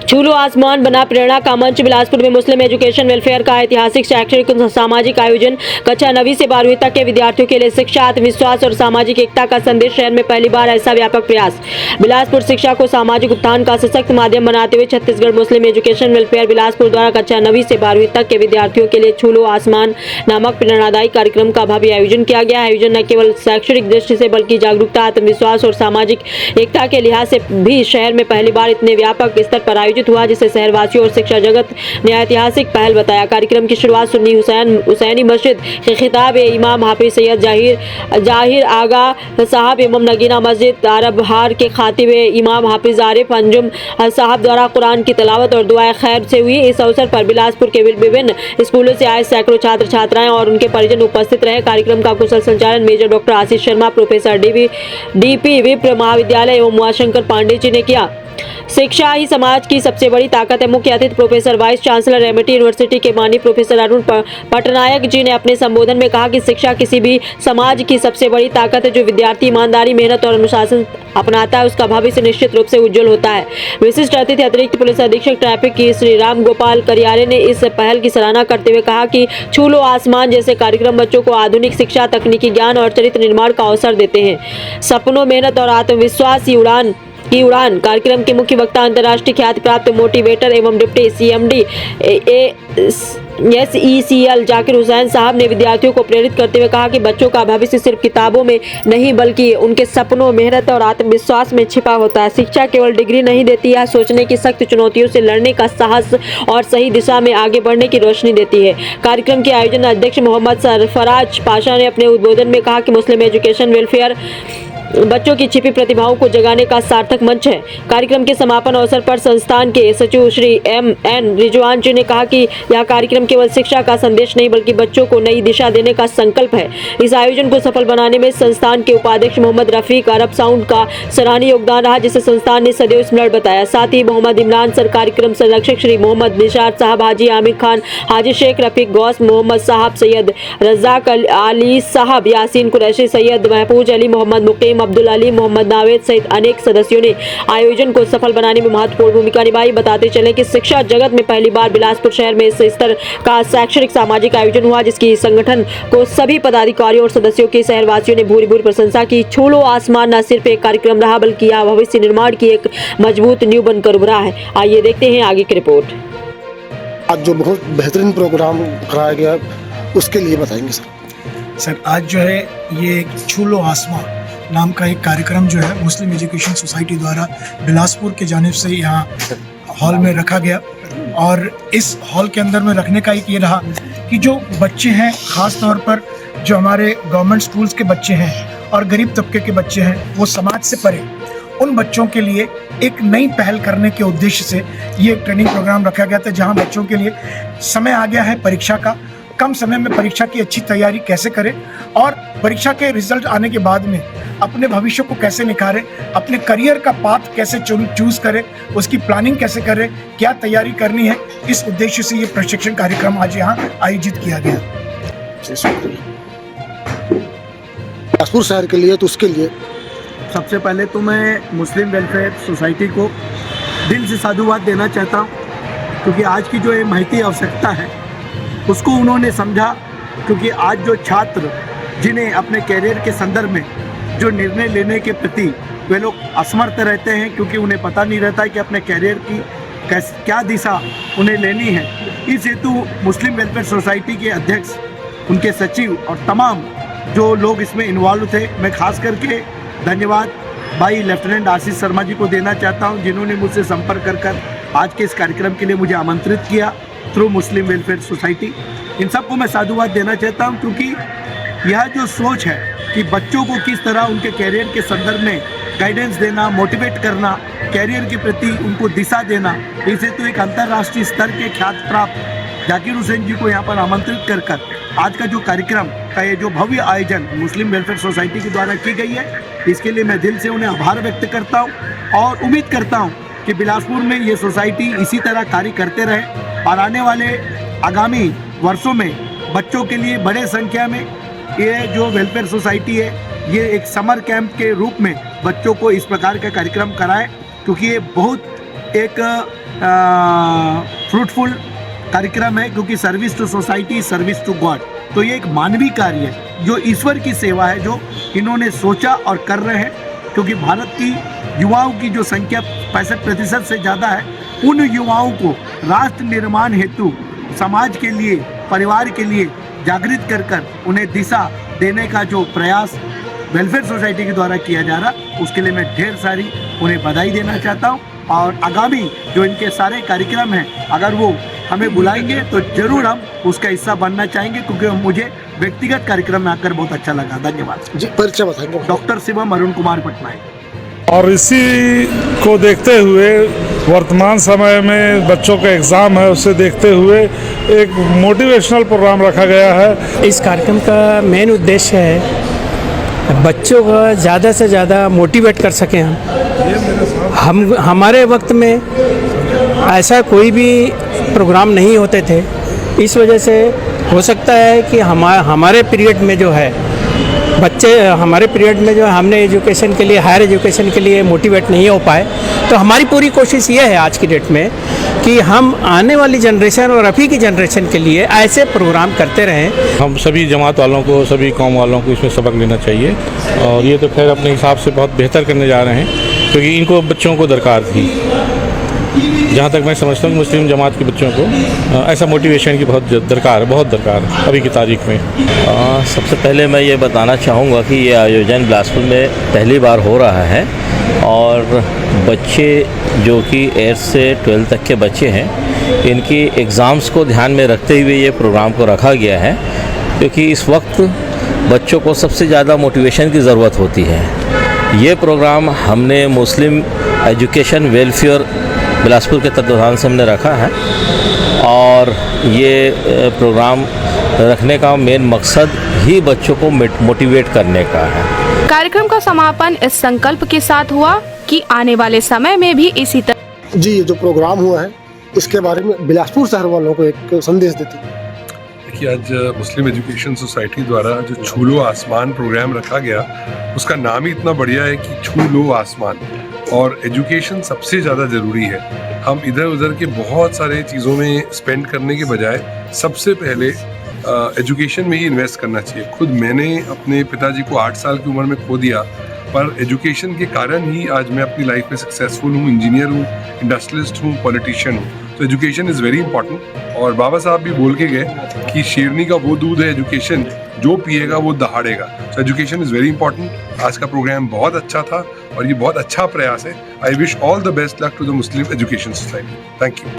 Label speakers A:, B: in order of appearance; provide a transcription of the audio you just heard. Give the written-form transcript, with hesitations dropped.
A: छूलो आसमान बना प्रेरणा का मंच। बिलासपुर में मुस्लिम एजुकेशन वेलफेयर का ऐतिहासिक शैक्षणिक सामाजिक आयोजन। कक्षा 9वीं से 12वीं तक के विद्यार्थियों के लिए शिक्षा, आत्मविश्वास और सामाजिक एकता का संदेश। शहर में पहली बार ऐसा व्यापक प्रयास। बिलासपुर शिक्षा को सामाजिक उत्थान का सशक्त माध्यम बनाते हुए छत्तीसगढ़ मुस्लिम एजुकेशन वेलफेयर बिलासपुर द्वारा कक्षा 9वीं से 12वीं तक के विद्यार्थियों के लिए छूलो आसमान नामक प्रेरणादायी कार्यक्रम का भव्य आयोजन किया गया। आयोजन न केवल शैक्षणिक दृष्टि से बल्कि जागरूकता, आत्मविश्वास और सामाजिक एकता के लिहाज से भी शहर में पहली बार इतने व्यापक स्तर पर आयोजित हुआ, जिसे शहरवासियों और शिक्षा जगत ने ऐतिहासिक पहल बताया। कार्यक्रम की शुरुआत सुन्नी हुसैनी मस्जिद के खिताब इमाम हाफिज सैयद जाहिर आगा साहब एवं नगीना मस्जिद अरबहार के खातिब इमाम हाफिज आरिफ अंजुम साहब द्वारा कुरान की तिलावत और दुआए खैर से हुई। इस अवसर पर बिलासपुर के विभिन्न स्कूलों से आए सैकड़ों छात्र छात्राएं और उनके परिजन उपस्थित रहे। कार्यक्रम का कुशल संचालन major doctor Ashish Sharma, professor DP विप्र महाविद्यालय एवं उमाशंकर पांडे जी ने किया। शिक्षा ही समाज की सबसे बड़ी ताकत है। मुख्य अतिथि professor vice chancellor Amity university के माननीय प्रोफेसर अरुण पटनायक जी ने अपने संबोधन में कहा कि शिक्षा किसी भी समाज की सबसे बड़ी ताकत है। जो विद्यार्थी ईमानदारी, मेहनत और अनुशासन अपनाता है, उसका भविष्य निश्चित रूप से उज्जवल होता है। विशिष्ट अतिथि अतिरिक्त पुलिस अधीक्षक ट्रैफिक की श्री राम गोपाल करियारे ने इस पहल की सराहना करते हुए कहा कि छूलो आसमान जैसे कार्यक्रम बच्चों को आधुनिक शिक्षा, तकनीकी ज्ञान और चरित्र निर्माण का अवसर देते हैं। सपनों, मेहनत और आत्मविश्वास की उड़ान कार्यक्रम के मुख्य वक्ता अंतर्राष्ट्रीय ख्याति प्राप्त मोटिवेटर एवं deputy CMD SECL Zakir Hussain साहब ने विद्यार्थियों को प्रेरित करते हुए कहा कि बच्चों का भविष्य सिर्फ किताबों में नहीं बल्कि उनके सपनों, मेहनत और आत्मविश्वास में छिपा होता है। शिक्षा केवल डिग्री नहीं देती है, सोचने की सख्त चुनौतियों से लड़ने का साहस और सही दिशा में आगे बढ़ने की रोशनी देती है। कार्यक्रम के आयोजन अध्यक्ष मोहम्मद सरफराज पाशा ने अपने उद्बोधन में कहा कि मुस्लिम एजुकेशन वेलफेयर बच्चों की छिपी प्रतिभाओं को जगाने का सार्थक मंच है। कार्यक्रम के समापन अवसर पर संस्थान के सचिव श्री MN रिजवान जी ने कहा कि यह कार्यक्रम केवल शिक्षा का संदेश नहीं बल्कि बच्चों को नई दिशा देने का संकल्प है। इस आयोजन को सफल बनाने में संस्थान के उपाध्यक्ष मोहम्मद रफीक अरब साउंड का सराहनीय योगदान रहा, जिसे संस्थान ने सदैव स्मरण बताया। साथ ही मोहम्मद इमरान सर, कार्यक्रम संरक्षक श्री मोहम्मद निशार साहब, हाजी आमिर खान, हाजी शेख रफीक गौस, मोहम्मद साहब, सैयद रजाक अली साहब, यासीन कुरैशी, सैयद महफूज अली, मोहम्मद मुकीम, अब्दुल अली, मोहम्मद नावेद सहित अनेक सदस्यों ने आयोजन को सफल बनाने में महत्वपूर्ण भूमिका निभाई। बताते चले कि शिक्षा जगत में पहली बार बिलासपुर शहर में इस स्तर का शैक्षणिक सामाजिक आयोजन हुआ, जिसकी संगठन को सभी पदाधिकारियों और सदस्यों की शहरवासियों ने भूरी भूरी प्रशंसा की। छूलो आसमान न सिर्फ एक कार्यक्रम रहा बल्कि यह भविष्य निर्माण की एक मजबूत नींव बनकर उभरा है। आइए देखते हैं आगे की रिपोर्ट।
B: आज जो बहुत बेहतरीन प्रोग्राम कराया गया उसके लिए बताएंगे
C: सर। आज जो है ये छूलो आसमान नाम का एक कार्यक्रम जो है मुस्लिम एजुकेशन सोसाइटी द्वारा बिलासपुर के जानिब से यहाँ हॉल में रखा गया। और इस हॉल के अंदर में रखने का एक ये रहा कि जो बच्चे हैं, ख़ास तौर पर जो हमारे गवर्नमेंट स्कूल्स के बच्चे हैं और गरीब तबके के बच्चे हैं, वो समाज से परे, उन बच्चों के लिए एक नई पहल करने के उद्देश्य से ये एक ट्रेनिंग प्रोग्राम रखा गया था, जहाँ बच्चों के लिए समय आ गया है परीक्षा का। कम समय में परीक्षा की अच्छी तैयारी कैसे करें और परीक्षा के रिजल्ट आने के बाद में अपने भविष्य को कैसे निखारें, अपने करियर का पाथ कैसे चूज करें, उसकी प्लानिंग कैसे करें, क्या तैयारी करनी है, इस उद्देश्य से ये प्रशिक्षण कार्यक्रम आज यहाँ आयोजित किया गया।
B: बिलासपुर शहर के लिए तो उसके लिए
D: सबसे पहले तो मैं मुस्लिम वेलफेयर सोसाइटी को दिल से साधुवाद देना चाहता हूँ, क्योंकि आज की जो ये महती आवश्यकता है उसको उन्होंने समझा। क्योंकि आज जो छात्र जिन्हें अपने कैरियर के संदर्भ में जो निर्णय लेने के प्रति वे लोग असमर्थ रहते हैं, क्योंकि उन्हें पता नहीं रहता है कि अपने कैरियर की क्या दिशा उन्हें लेनी है। इस हेतु मुस्लिम वेलफेयर सोसाइटी के अध्यक्ष, उनके सचिव और तमाम जो लोग इसमें इन्वॉल्व थे, मैं खास करके धन्यवाद भाई लेफ्टिनेंट आशीष शर्मा जी को देना चाहता हूं, जिन्होंने मुझसे संपर्क कर आज के इस कार्यक्रम के लिए मुझे आमंत्रित किया थ्रू मुस्लिम वेलफेयर सोसाइटी। इन सबको मैं साधुवाद देना चाहता हूं, क्योंकि यह जो सोच है कि बच्चों को किस तरह उनके कैरियर के संदर्भ में गाइडेंस देना, मोटिवेट करना, कैरियर के प्रति उनको दिशा देना, इसे तो एक अंतर्राष्ट्रीय स्तर के ख्याति प्राप्त जाकिर हुसैन जी को यहाँ पर आमंत्रित कर आज का जो कार्यक्रम का ये जो भव्य आयोजन मुस्लिम वेलफेयर सोसाइटी के द्वारा की गई है, इसके लिए मैं दिल से उन्हें आभार व्यक्त करता हूँ और उम्मीद करता हूँ कि बिलासपुर में ये सोसाइटी इसी तरह कार्य करते रहे और आने वाले आगामी वर्षों में बच्चों के लिए बड़े संख्या में ये जो वेलफेयर सोसाइटी है, ये एक समर कैंप के रूप में बच्चों को इस प्रकार का कार्यक्रम कराए, क्योंकि ये बहुत एक फ्रूटफुल कार्यक्रम है, क्योंकि service to society, service to God. तो ये एक मानवीय कार्य है, जो ईश्वर की सेवा है, जो इन्होंने सोचा और कर रहे हैं। क्योंकि भारत की युवाओं की जो संख्या 65% से ज़्यादा है, उन युवाओं को राष्ट्र निर्माण हेतु समाज के लिए, परिवार के लिए जागृत कर उन्हें दिशा देने का जो प्रयास वेलफेयर सोसाइटी के द्वारा किया जा रहा, उसके लिए मैं ढेर सारी उन्हें बधाई देना चाहता हूँ। और आगामी जो इनके सारे कार्यक्रम हैं, अगर वो हमें बुलाएंगे तो ज़रूर हम उसका हिस्सा बनना चाहेंगे, क्योंकि मुझे व्यक्तिगत कार्यक्रम में आकर बहुत अच्छा लगा। धन्यवाद
B: जी, परिचय बताएंगे।
D: डॉक्टर शिवम अरुण कुमार पटनायक।
E: और इसी को देखते हुए वर्तमान समय में बच्चों का एग्ज़ाम है, उसे देखते हुए एक मोटिवेशनल प्रोग्राम रखा गया है।
F: इस कार्यक्रम का मेन उद्देश्य है बच्चों को ज़्यादा से ज़्यादा मोटिवेट कर सकें हम हमारे वक्त में ऐसा कोई भी प्रोग्राम नहीं होते थे। इस वजह से हो सकता है कि हमारे पीरियड में जो है हमारे पीरियड में जो हमने एजुकेशन के लिए, हायर एजुकेशन के लिए मोटिवेट नहीं हो पाए। तो हमारी पूरी कोशिश ये है आज की डेट में कि हम आने वाली जनरेशन और अभी की जनरेशन के लिए ऐसे प्रोग्राम करते रहें।
G: हम सभी जमात वालों को, सभी कौम वालों को इसमें सबक लेना चाहिए, और ये तो खैर अपने हिसाब से बहुत बेहतर करने जा रहे हैं, क्योंकि इनको बच्चों को दरकार थी। जहाँ तक मैं समझता हूँ मुस्लिम जमात के बच्चों को ऐसा मोटिवेशन की बहुत दरकार है अभी की तारीख में।
H: सबसे पहले मैं ये बताना चाहूँगा कि ये आयोजन बिलासपुर में पहली बार हो रहा है, और बच्चे जो कि 8 से 12 तक के बच्चे हैं, इनकी एग्ज़ाम्स को ध्यान में रखते हुए ये प्रोग्राम को रखा गया है, क्योंकि इस वक्त बच्चों को सबसे ज़्यादा मोटिवेशन की ज़रूरत होती है। ये प्रोग्राम हमने मुस्लिम एजुकेशन वेलफेयर बिलासपुर के तत्वाधान से हमने रखा है, और ये प्रोग्राम रखने का मेन मकसद ही बच्चों को मोटिवेट करने का है।
I: कार्यक्रम का समापन इस संकल्प के साथ हुआ कि आने वाले समय में भी इसी तरह।
B: जी, ये जो प्रोग्राम हुआ है, इसके बारे में बिलासपुर शहर वालों को एक संदेश देती है।
J: देखिए, आज मुस्लिम एजुकेशन सोसाइटी द्वारा जो छू लो आसमान प्रोग्राम रखा गया, उसका नाम ही इतना बढ़िया है कि छू लो आसमान। और एजुकेशन सबसे ज़्यादा ज़रूरी है। हम इधर उधर के बहुत सारे चीज़ों में स्पेंड करने के बजाय सबसे पहले एजुकेशन में ही इन्वेस्ट करना चाहिए। खुद मैंने अपने पिताजी को 8 साल की उम्र में खो दिया, पर एजुकेशन के कारण ही आज मैं अपनी लाइफ में सक्सेसफुल हूँ, इंजीनियर हूँ, इंडस्ट्रियलिस्ट हूँ, पॉलिटिशियन हूँ। तो एजुकेशन इज़ वेरी इंपॉर्टेंट। और बाबा साहब भी बोल के गए कि शेरनी का वो दूध है एजुकेशन, जो पिएगा वो दहाड़ेगा। तो एजुकेशन इज़ वेरी इंपॉर्टेंट। आज का प्रोग्राम बहुत अच्छा था और ये बहुत अच्छा प्रयास है। I wish all the best luck to the Muslim education society. Thank you.